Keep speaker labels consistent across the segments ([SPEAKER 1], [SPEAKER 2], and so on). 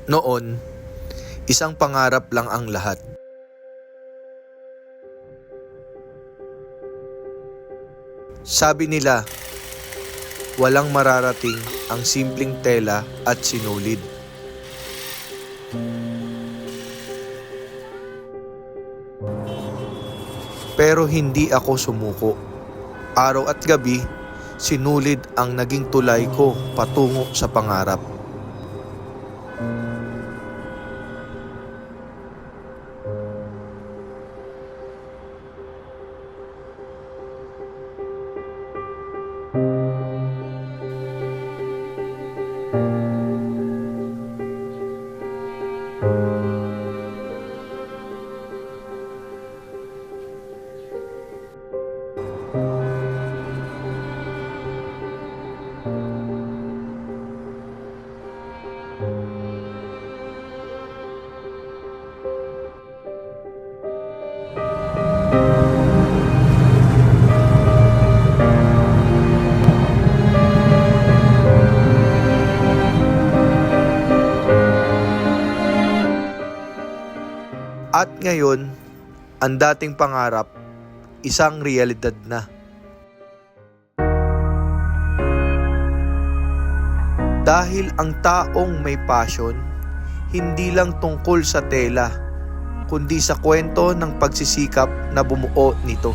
[SPEAKER 1] Noon, isang pangarap lang ang lahat. Sabi nila, walang mararating ang simpleng tela at sinulid. Pero hindi ako sumuko. Araw at gabi, sinulid ang naging tulay ko patungo sa pangarap. At ngayon, ang dating pangarap, isang realidad na. Dahil ang taong may passion, hindi lang tungkol sa tela, kundi sa kwento ng pagsisikap na bumuo nito.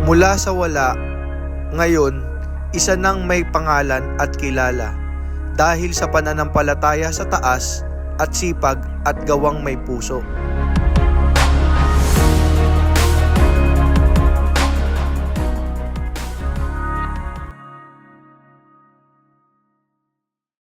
[SPEAKER 1] Mula sa wala, ngayon, isa nang may pangalan at kilala dahil sa pananampalataya sa taas at sipag at gawang may puso.